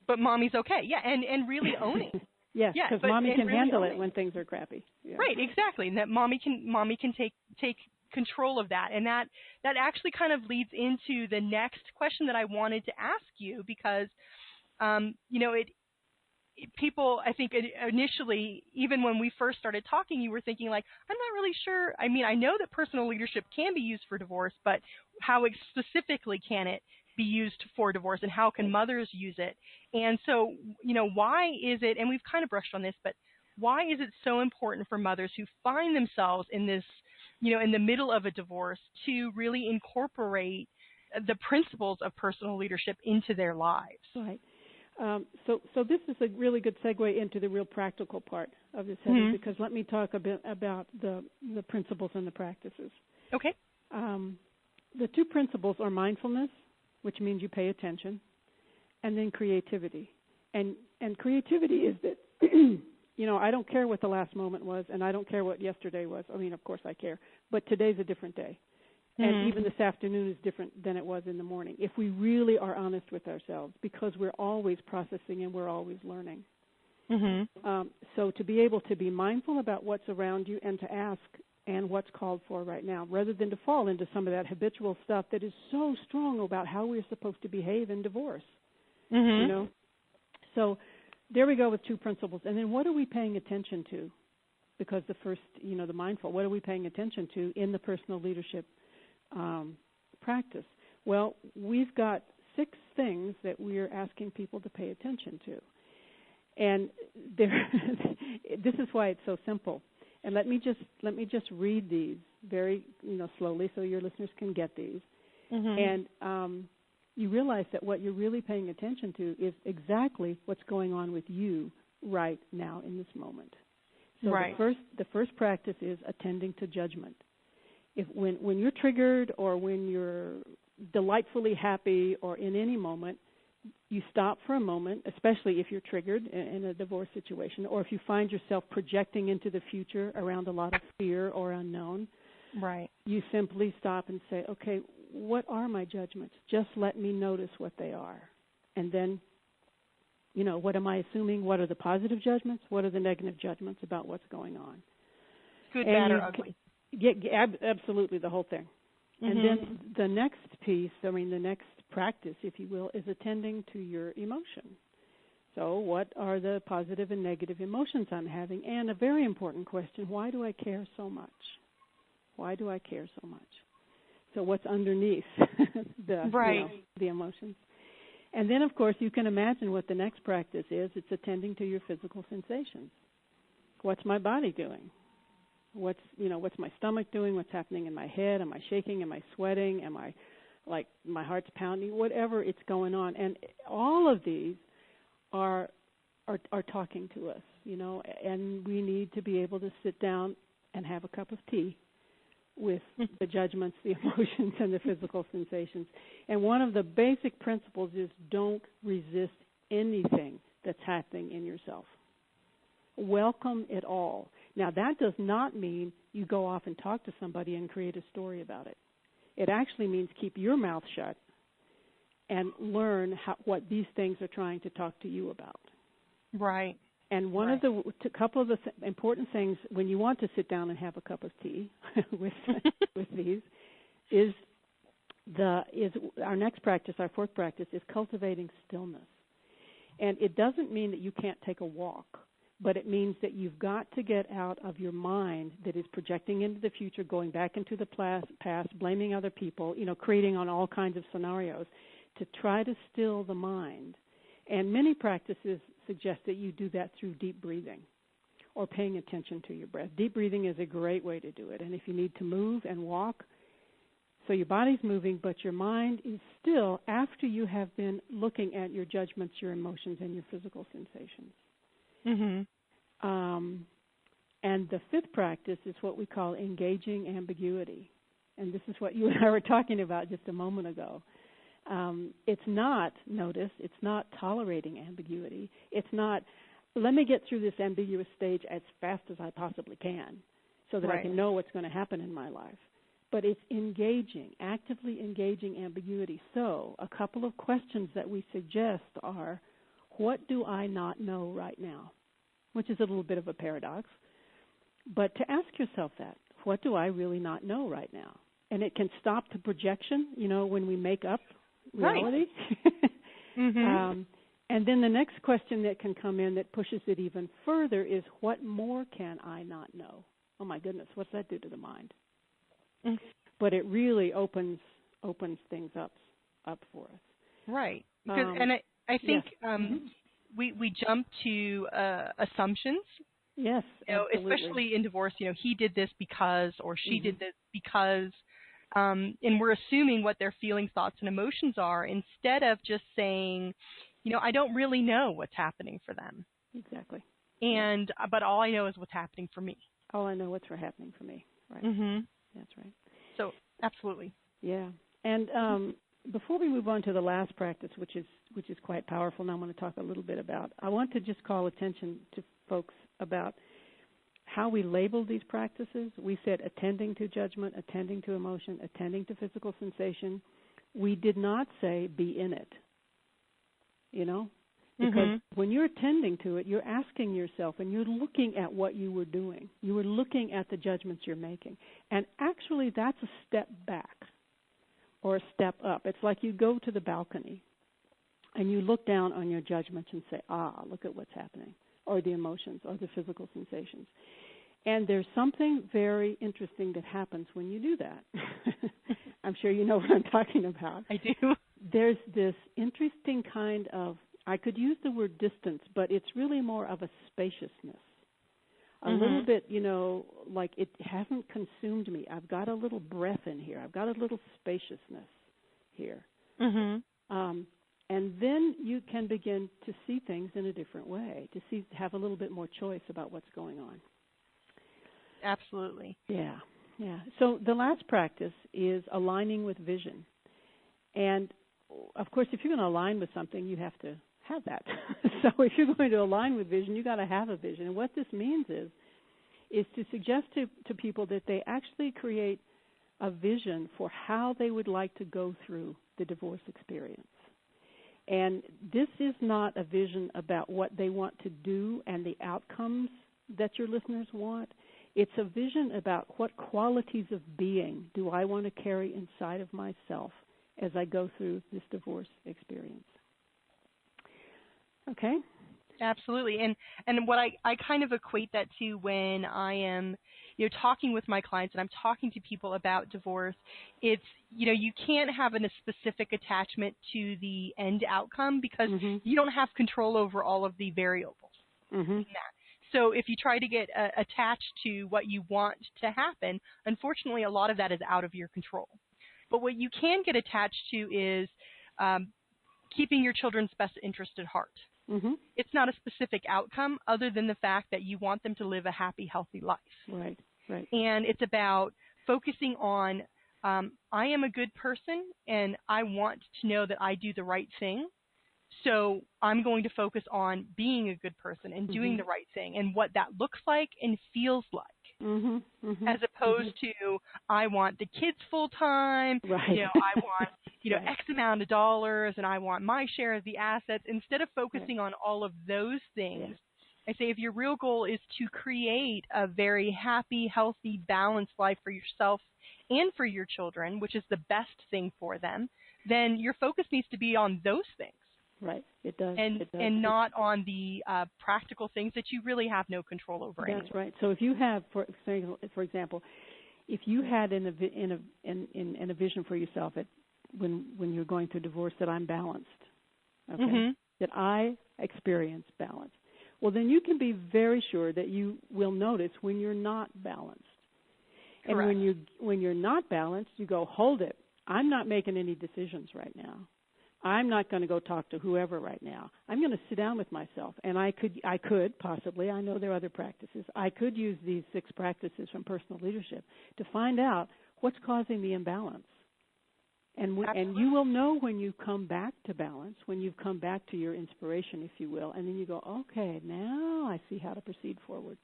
but mommy's okay. Yeah, and really owning. Yes, because mommy can really handle owning it when things are crappy. Yeah. Right, exactly. And that mommy can take control of that. And that actually kind of leads into the next question that I wanted to ask you, because people, I think initially, even when we first started talking, you were thinking like, I'm not really sure. I mean, I know that personal leadership can be used for divorce, but how specifically can it be used for divorce, and how can mothers use it? And so, why is it, and we've kind of brushed on this, but why is it so important for mothers who find themselves in this, in the middle of a divorce, to really incorporate the principles of personal leadership into their lives? Right. So this is a really good segue into the real practical part of this, Heather, because let me talk a bit about the principles and the practices. Okay. The two principles are mindfulness, which means you pay attention, and then creativity. And creativity is that, I don't care what the last moment was, and I don't care what yesterday was. I mean, of course I care, but today's a different day. And even this afternoon is different than it was in the morning, if we really are honest with ourselves, because we're always processing and we're always learning. So to be able to be mindful about what's around you and to ask, and what's called for right now, rather than to fall into some of that habitual stuff that is so strong about how we're supposed to behave in divorce. So there we go with two principles. And then what are we paying attention to? Because the first, the mindful, what are we paying attention to in the personal leadership practice? Well, we've got 6 things that we're asking people to pay attention to. And this is why it's so simple. And let me just read these very slowly so your listeners can get these. And you realize that what you're really paying attention to is exactly what's going on with you right now in this moment. So the first practice is attending to judgment. When you're triggered, or when you're delightfully happy, or in any moment, you stop for a moment, especially if you're triggered in a divorce situation, or if you find yourself projecting into the future around a lot of fear or unknown. Right. You simply stop and say, okay, what are my judgments? Just let me notice what they are. And then, what am I assuming? What are the positive judgments? What are the negative judgments about what's going on? Good, bad, or ugly. Absolutely, the whole thing. And then the next piece, the next practice, if you will, is attending to your emotion. So what are the positive and negative emotions I'm having? And a very important question, why do I care so much? Why do I care so much? So what's underneath the emotions? And then, of course, you can imagine what the next practice is. It's attending to your physical sensations. What's my body doing? What's my stomach doing? What's happening in my head? Am I shaking? Am I sweating? Am I, like, my heart's pounding? Whatever it's going on. And all of these are talking to us, and we need to be able to sit down and have a cup of tea with the judgments, the emotions, and the physical sensations. And one of the basic principles is don't resist anything that's happening in yourself. Welcome it all. Now, that does not mean you go off and talk to somebody and create a story about it. It actually means keep your mouth shut and learn what these things are trying to talk to you about. Right. And one of the couple of the important things when you want to sit down and have a cup of tea with these is our next practice, our fourth practice, is cultivating stillness. And it doesn't mean that you can't take a walk, but it means that you've got to get out of your mind that is projecting into the future, going back into the past, blaming other people, creating on all kinds of scenarios, to try to still the mind. And many practices suggest that you do that through deep breathing or paying attention to your breath. Deep breathing is a great way to do it. And if you need to move and walk, so your body's moving, but your mind is still after you have been looking at your judgments, your emotions, and your physical sensations. And the fifth practice is what we call engaging ambiguity. And this is what you and I were talking about just a moment ago. It's not tolerating ambiguity. It's not, let me get through this ambiguous stage as fast as I possibly can so that I can know what's going to happen in my life. But it's actively engaging ambiguity. So a couple of questions that we suggest are, what do I not know right now? Which is a little bit of a paradox. But to ask yourself that, what do I really not know right now? And it can stop the projection, when we make up reality. Right. And then the next question that can come in that pushes it even further is, what more can I not know? Oh, my goodness, what's that do to the mind? Mm-hmm. But it really opens things up for us. Right. Because, and I think yes. we jump to assumptions. Yes, absolutely. Especially in divorce, he did this because, or she did this because, and we're assuming what their feelings, thoughts, and emotions are instead of just saying, I don't really know what's happening for them. Exactly. But all I know is what's happening for me. All I know what's happening for me. Right. Mm-hmm. That's right. So, absolutely. Yeah. And before we move on to the last practice, which is quite powerful, and I want to talk a little bit about, I want to just call attention to folks about how we label these practices. We said attending to judgment, attending to emotion, attending to physical sensation. We did not say be in it, because when you're attending to it, you're asking yourself and you're looking at what you were doing. You were looking at the judgments you're making. And actually that's a step back or a step up. It's like you go to the balcony and you look down on your judgments and say, look at what's happening, or the emotions or the physical sensations. And there's something very interesting that happens when you do that. I'm sure you know what I'm talking about. I do. There's this interesting kind of, I could use the word distance, but it's really more of a spaciousness. A little bit, like it hasn't consumed me. I've got a little breath in here. I've got a little spaciousness here. And then you can begin to see things in a different way, to have a little bit more choice about what's going on. Absolutely. Yeah. So the last practice is aligning with vision. And, of course, if you're going to align with something, you have to have that. So if you're going to align with vision, you've got to have a vision. And what this means is to suggest to people that they actually create a vision for how they would like to go through the divorce experience. And this is not a vision about what they want to do and the outcomes that your listeners want. It's a vision about what qualities of being do I want to carry inside of myself as I go through this divorce experience. Okay? Absolutely. And what I kind of equate that to when I am, talking with my clients and I'm talking to people about divorce, it's, you can't have a specific attachment to the end outcome because you don't have control over all of the variables in that. So if you try to get attached to what you want to happen, unfortunately, a lot of that is out of your control. But what you can get attached to is keeping your children's best interest at heart. It's not a specific outcome other than the fact that you want them to live a happy, healthy life. Right. And it's about focusing on, I am a good person and I want to know that I do the right thing. So I'm going to focus on being a good person and doing the right thing and what that looks like and feels like. As opposed to, I want the kids full time, right. I want, X amount of dollars and I want my share of the assets. Instead of focusing on all of those things, I say if your real goal is to create a very happy, healthy, balanced life for yourself and for your children, which is the best thing for them, then your focus needs to be on those things. Right, it does. And not on the practical things that you really have no control over. That's anyway. right. So if you have, for example, if you had in a vision for yourself when you're going through divorce that I'm balanced, okay, that I experience balance, well then you can be very sure that you will notice when you're not balanced. Correct. And when you're not balanced, you go, hold it. I'm not making any decisions right now. I'm not going to go talk to whoever right now. I'm going to sit down with myself, and I could possibly, I know there are other practices, I could use these 6 practices from personal leadership to find out what's causing the imbalance. And you will know when you come back to balance, when you've come back to your inspiration, if you will, and then you go, okay, now I see how to proceed forward.